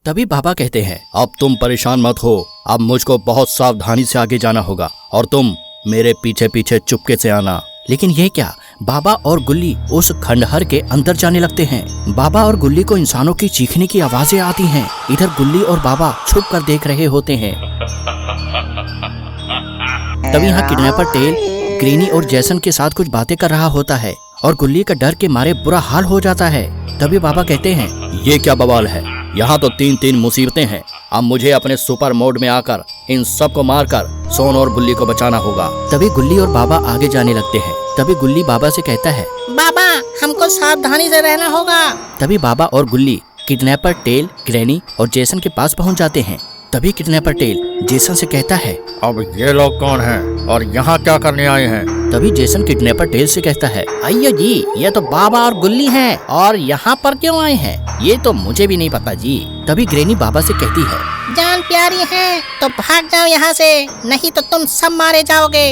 तभी बाबा कहते हैं, अब तुम परेशान मत हो, अब मुझको बहुत सावधानी से आगे जाना होगा और तुम मेरे पीछे पीछे चुपके से आना। लेकिन ये क्या, बाबा और गुल्ली उस खंडहर के अंदर जाने लगते हैं। बाबा और गुल्ली को इंसानों की चीखने की आवाजें आती हैं। इधर गुल्ली और बाबा छुप कर देख रहे होते हैं। तभी यहाँ किडनैपर टेल ग्रेनी और जैसन के साथ कुछ बातें कर रहा होता है और गुल्ली का डर के मारे बुरा हाल हो जाता है। तभी बाबा कहते हैं, ये क्या बवाल है, यहाँ तो तीन मुसीबतें हैं। अब मुझे अपने सुपर मोड में आकर इन सबको मारकर सोन और गुल्ली को बचाना होगा। तभी गुल्ली और बाबा आगे जाने लगते हैं। तभी गुल्ली बाबा से कहता है, बाबा हमको सावधानी से रहना होगा। तभी बाबा और गुल्ली किडनैपर टेल, ग्रैनी और जेसन के पास पहुंच जाते हैं। तभी किडनैपर टेल जेसन से कहता है, अब ये लोग कौन हैं और यहाँ क्या करने आए हैं? तभी जेसन किडनैपर टेल से कहता है, अय्यो जी, ये तो बाबा और गुल्ली हैं और यहाँ पर क्यों आए हैं ये तो मुझे भी नहीं पता जी। तभी ग्रैनी बाबा से कहती है, जान प्यारी है तो भाग जाओ यहाँ से, नहीं तो तुम सब मारे जाओगे।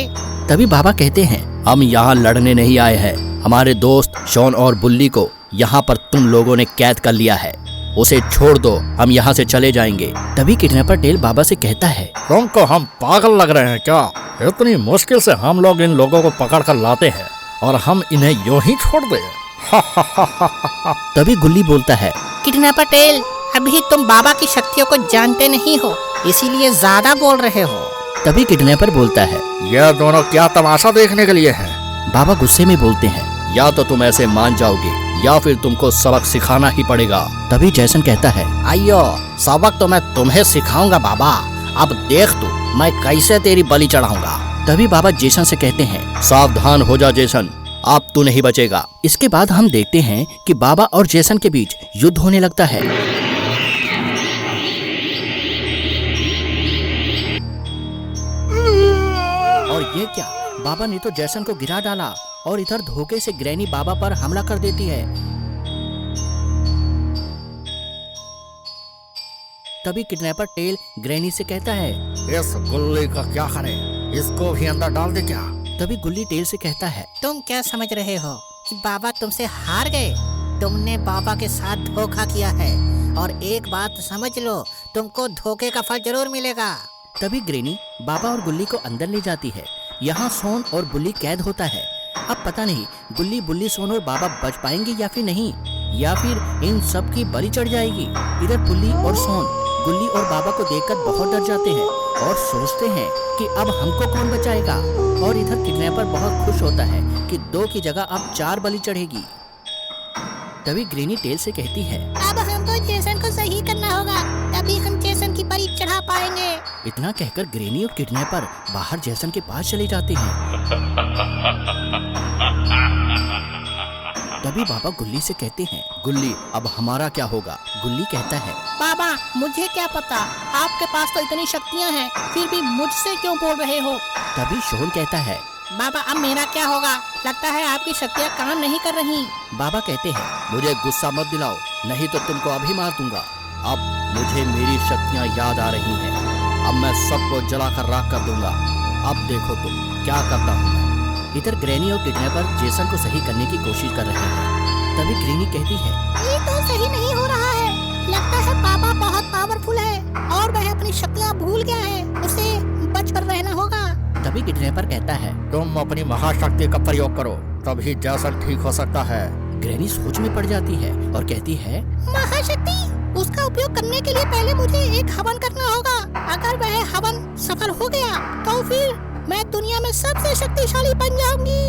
तभी बाबा कहते हैं, हम यहाँ लड़ने नहीं आए हैं, हमारे दोस्त शॉन और बुल्ली को यहाँ पर तुम लोगों ने कैद कर लिया है, उसे छोड़ दो, हम यहाँ से चले जाएंगे। तभी किडनैपर टेल बाबा से कहता है, तुमको हम पागल लग रहे हैं क्या? इतनी मुश्किल से हम लोग इन लोगों को पकड़ कर लाते हैं और हम इन्हें यूं ही छोड़ दें? तभी गुल्ली बोलता है, किडनैपर टेल, अभी तुम बाबा की शक्तियों को जानते नहीं हो, इसीलिए ज्यादा बोल रहे हो। तभी किडनैपर बोलता है, यह दोनों क्या तमाशा देखने के लिए हैं? बाबा गुस्से में बोलते हैं, या तो तुम ऐसे मान जाओगे या फिर तुमको सबक सिखाना ही पड़ेगा। तभी जैसन कहता है, अयो सबक तो मैं तुम्हें सिखाऊंगा बाबा, अब देख तू मैं कैसे तेरी बलि चढ़ाऊंगा। तभी बाबा जेसन से कहते हैं, सावधान हो जा जेसन, अब तू नहीं बचेगा। इसके बाद हम देखते हैं कि बाबा और जेसन के बीच युद्ध होने लगता है। और ये क्या, बाबा ने तो जेसन को गिरा डाला और इधर धोखे से ग्रैनी बाबा पर हमला कर देती है। तभी किडनैपर टेल ग्रैनी से कहता है, इस गुल्ली का क्या करें, इसको भी अंदर डाल दे क्या? तभी गुल्ली टेल से कहता है, तुम क्या समझ रहे हो कि बाबा तुमसे हार गए? तुमने बाबा के साथ धोखा किया है और एक बात समझ लो, तुमको धोखे का फल जरूर मिलेगा। तभी ग्रैनी बाबा और गुल्ली को अंदर ले जाती है। यहाँ सोन और बुल्ली कैद होता है। अब पता नहीं गुल्ली, बुल्ली, सोन और बाबा बच पाएंगे या फिर नहीं, या फिर इन सब की बलि चढ़ जाएगी। इधर बुल्ली और सोन गुल्ली और बाबा को देखकर बहुत डर जाते हैं और सोचते हैं कि अब हमको कौन बचाएगा। और इधर किडनैपर बहुत खुश होता है कि 2 की जगह अब 4 बलि चढ़ेगी। तभी ग्रैनी टेल से कहती है, अब हमको जेसन को सही करना होगा, तभी हम जेसन की बलि चढ़ा पाएंगे। इतना कहकर ग्रैनी और किडनैपर बाहर जेसन के पास चले जाते हैं। तभी बाबा गुल्ली से कहते हैं, गुल्ली अब हमारा क्या होगा? गुल्ली कहता है, बाबा मुझे क्या पता, आपके पास तो इतनी शक्तियाँ हैं, फिर भी मुझसे क्यों बोल रहे हो? तभी शोन कहता है, बाबा अब मेरा क्या होगा? लगता है आपकी शक्तियाँ काम नहीं कर रही। बाबा कहते हैं, मुझे गुस्सा मत दिलाओ, नहीं तो तुमको अभी मार दूंगा। अब मुझे मेरी शक्तियाँ याद आ रही हैं, अब मैं सबको जलाकर राख कर दूंगा। अब देखो तुम क्या करता हूँ। इधर ग्रैनी और किडनैपर जेसन को सही करने की कोशिश कर रहे हैं। तभी ग्रैनी कहती है, ये तो सही नहीं हो रहा है, लगता है बाबा बहुत पावरफुल है और वह अपनी शक्तियाँ भूल गया है, उसे बच कर रहना होगा। तभी किडनैपर कहता है, तुम अपनी महाशक्ति का प्रयोग करो, तभी जैसन ठीक हो सकता है। ग्रैनी सोच में पड़ जाती है और कहती है, महाशक्ति, उसका उपयोग करने के लिए पहले मुझे एक हवन करना होगा। अगर वह हवन सफल हो गया तो फिर मैं दुनिया में सबसे शक्तिशाली बन जाऊंगी।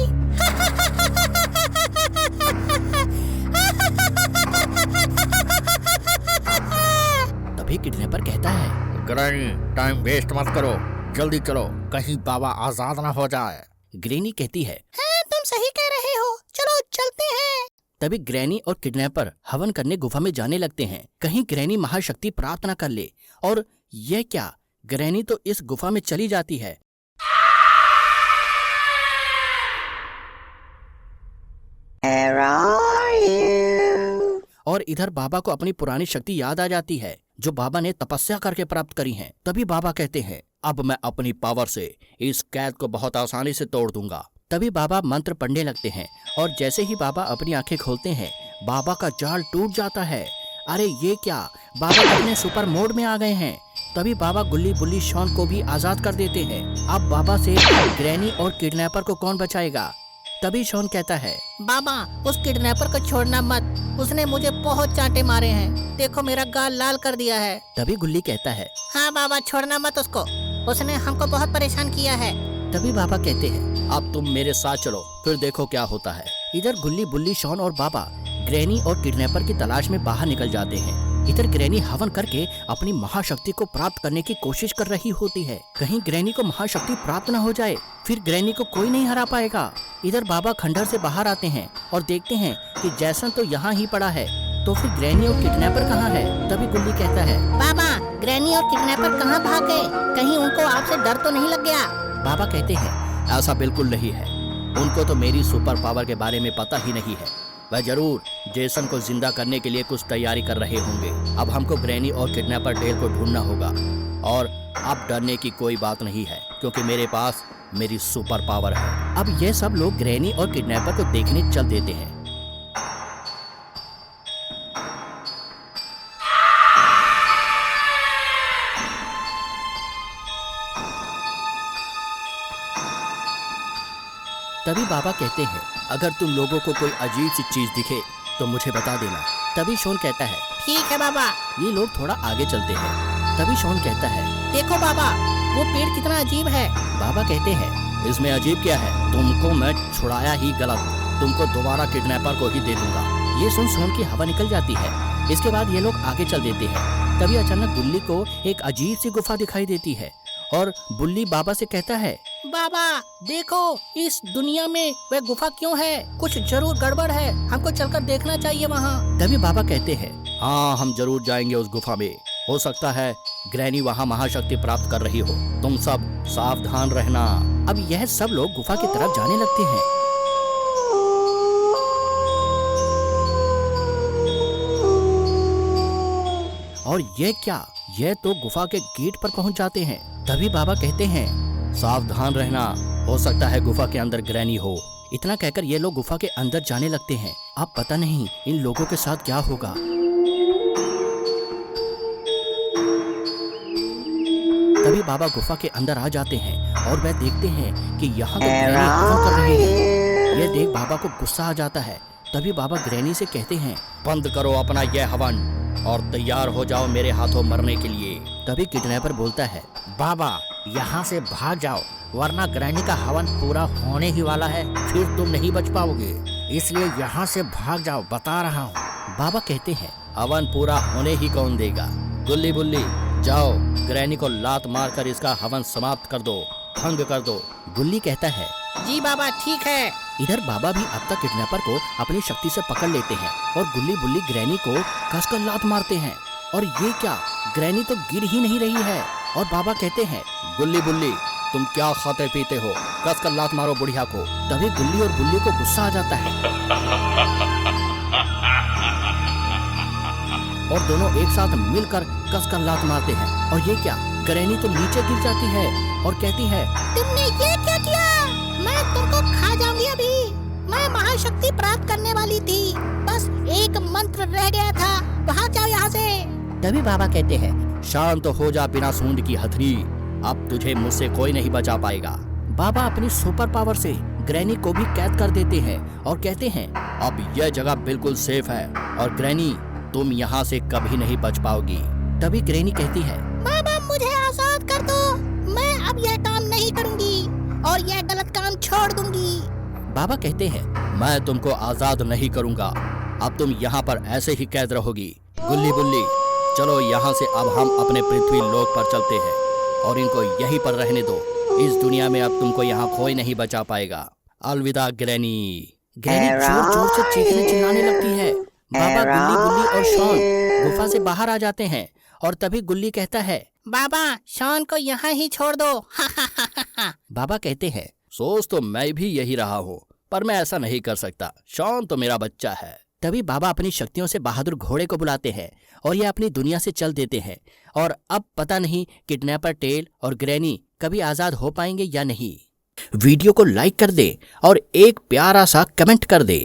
तभी किडनैपर कहता है, ग्रैनी टाइम वेस्ट मत करो, जल्दी करो, कहीं बाबा आजाद ना हो जाए। ग्रैनी कहती है, तुम सही कह रहे हो, चलो चलते हैं। तभी ग्रैनी और किडनैपर हवन करने गुफा में जाने लगते हैं, कहीं ग्रैनी महाशक्ति प्राप्त न कर ले। और यह क्या, ग्रैनी तो इस गुफा में चली जाती है। और इधर बाबा को अपनी पुरानी शक्ति याद आ जाती है जो बाबा ने तपस्या करके प्राप्त करी है। तभी बाबा कहते हैं, अब मैं अपनी पावर से इस कैद को बहुत आसानी से तोड़ दूंगा। तभी बाबा मंत्र पढ़ने लगते हैं और जैसे ही बाबा अपनी आंखें खोलते हैं, बाबा का जाल टूट जाता है। अरे ये क्या, बाबा अपने सुपर मोड में आ गए हैं। तभी बाबा गुल्ली बुल्ली शॉन को भी आजाद कर देते हैं। अब बाबा से ग्रैनी और किडनैपर को कौन बचाएगा? तभी शॉन कहता है, बाबा उस किडनैपर को छोड़ना मत, उसने मुझे बहुत चांटे मारे हैं, देखो मेरा गाल लाल कर दिया है। तभी गुल्ली कहता है, हाँ बाबा छोड़ना मत उसको, उसने हमको बहुत परेशान किया है। तभी बाबा कहते हैं, अब तुम मेरे साथ चलो, फिर देखो क्या होता है। इधर गुल्ली बुल्ली शॉन और बाबा ग्रैनी और किडनैपर की तलाश में बाहर निकल जाते हैं। इधर ग्रैनी हवन करके अपनी महाशक्ति को प्राप्त करने की कोशिश कर रही होती है। कहीं ग्रैनी को महाशक्ति प्राप्त न हो जाए, फिर ग्रैनी को कोई नहीं हरा पाएगा। इधर बाबा खंडहर से बाहर आते हैं और देखते हैं कि जैसन तो यहाँ ही पड़ा है, तो फिर ग्रैनी और किडनैपर कहाँ है? तभी गुल्ली कहता है, बाबा ग्रैनी और किडनैपर कहाँ भाग गए, कहीं उनको आपसे डर तो नहीं लग गया? बाबा कहते हैं, ऐसा बिल्कुल नहीं है, उनको तो मेरी सुपर पावर के बारे में पता ही नहीं है। वह जरूर जेसन को जिंदा करने के लिए कुछ तैयारी कर रहे होंगे। अब हमको ग्रैनी और किडनैपर टेल को ढूंढना होगा, और अब डरने की कोई बात नहीं है, क्योंकि मेरे पास मेरी सुपर पावर है। अब ये सब लोग ग्रैनी और किडनैपर को देखने चल देते हैं। तभी बाबा कहते हैं, अगर तुम लोगों को कोई अजीब सी चीज दिखे तो मुझे बता देना। तभी शॉन कहता है, ठीक है बाबा। ये लोग थोड़ा आगे चलते हैं। तभी शॉन कहता है, देखो बाबा वो पेड़ कितना अजीब है। बाबा कहते हैं, इसमें अजीब क्या है, तुमको मैं छुड़ाया ही गलत, तुमको दोबारा किडनैपर को ही दे दूंगा। ये सुन शॉन की हवा निकल जाती है। इसके बाद ये लोग आगे चल देते हैं। तभी अचानक बुल्ली को एक अजीब सी गुफा दिखाई देती है और बुल्ली बाबा से कहता है, बाबा देखो इस दुनिया में वह गुफा क्यों है, कुछ जरूर गड़बड़ है, हमको चलकर देखना चाहिए वहाँ। तभी बाबा कहते हैं, हाँ हम जरूर जाएंगे उस गुफा में, हो सकता है ग्रैनी वहाँ महाशक्ति प्राप्त कर रही हो, तुम सब सावधान रहना। अब यह सब लोग गुफा की तरफ जाने लगते हैं। और ये क्या, ये तो गुफा के गेट पर पहुंच जाते हैं। तभी बाबा कहते हैं, सावधान रहना, हो सकता है गुफा के अंदर ग्रैनी हो। इतना कहकर ये लोग गुफा के अंदर जाने लगते हैं। अब पता नहीं इन लोगों के साथ क्या होगा। तभी बाबा गुफा के अंदर आ जाते हैं और वह देखते हैं कि यहाँ तो ग्रैनी हवन कर रही है। यह देख बाबा को गुस्सा आ जाता है। तभी बाबा ग्रैनी से कहते हैं, बंद करो अपना यह हवन और तैयार हो जाओ मेरे हाथों मरने के लिए। तभी किडनैपर बोलता है, बाबा यहाँ से भाग जाओ, वरना ग्रैनी का हवन पूरा होने ही वाला है, फिर तुम नहीं बच पाओगे, इसलिए यहाँ से भाग जाओ, बता रहा हूँ। बाबा कहते हैं, हवन पूरा होने ही कौन देगा, गुल्ली बुल्ली जाओ ग्रैनी को लात मार कर इसका हवन समाप्त कर दो, भंग कर दो। गुल्ली कहता है, जी बाबा ठीक है। इधर बाबा भी अब तक किडनैपर को अपनी शक्ति से पकड़ लेते हैं और गुल्ली बुल्ली ग्रैनी को कसकर लात मारते हैं। और ये क्या, ग्रैनी तो गिर ही नहीं रही है। और बाबा कहते हैं, गुल्ली बुल्ली तुम क्या खाते पीते हो, कसकर लात मारो बुढ़िया को। तभी गुल्ली और बुल्ली को गुस्सा आ जाता है और दोनों एक साथ मिलकर कसकर लात मारते हैं। और ये क्या, ग्रैनी तो नीचे गिर जाती है और कहती है, तुमने ये क्या किया, मैं तुमको खा जाऊंगी अभी, मैं महाशक्ति प्राप्त करने वाली थी, बस एक मंत्र रह गया था, भाग जाओ यहाँ से। तभी बाबा कहते हैं, शांत हो जा बिना सूंड की हथनी, अब तुझे मुझसे कोई नहीं बचा पाएगा। बाबा अपनी सुपर पावर से ग्रैनी को भी कैद कर देते हैं और कहते हैं, अब यह जगह बिल्कुल सेफ है और ग्रैनी तुम यहाँ से कभी नहीं बच पाओगी। तभी ग्रैनी कहती है, बाबा मुझे आजाद कर दो, मैं अब यह काम नहीं करूंगी और यह गलत काम छोड़ दूंगी। बाबा कहते हैं, मैं तुमको आजाद नहीं करूंगा, अब तुम यहाँ पर ऐसे ही कैद रहोगी। गुल्ली बुल्ली चलो यहाँ से अब हम अपने पृथ्वी लोक पर चलते हैं और इनको यहीं पर रहने दो, इस दुनिया में अब तुमको यहाँ कोई नहीं बचा पाएगा। अलविदा ग्रैनी। ग्रैनी जोर जोर से चीखने चिल्लाने लगती है। बाबा गुल्ली बुल्ली और शॉन गुफा से बाहर आ जाते हैं और तभी गुल्ली कहता है, बाबा शॉन को यहाँ ही छोड़ दो। बाबा कहते हैं, सोच तो मैं भी यही रहा हूँ, पर मैं ऐसा नहीं कर सकता, शॉन तो मेरा बच्चा है। तभी बाबा अपनी शक्तियों से बहादुर घोड़े को बुलाते हैं और ये अपनी दुनिया से चल देते हैं। और अब पता नहीं किडनैपर टेल और ग्रैनी कभी आजाद हो पाएंगे या नहीं। वीडियो को लाइक कर दे और एक प्यारा सा कमेंट कर दे।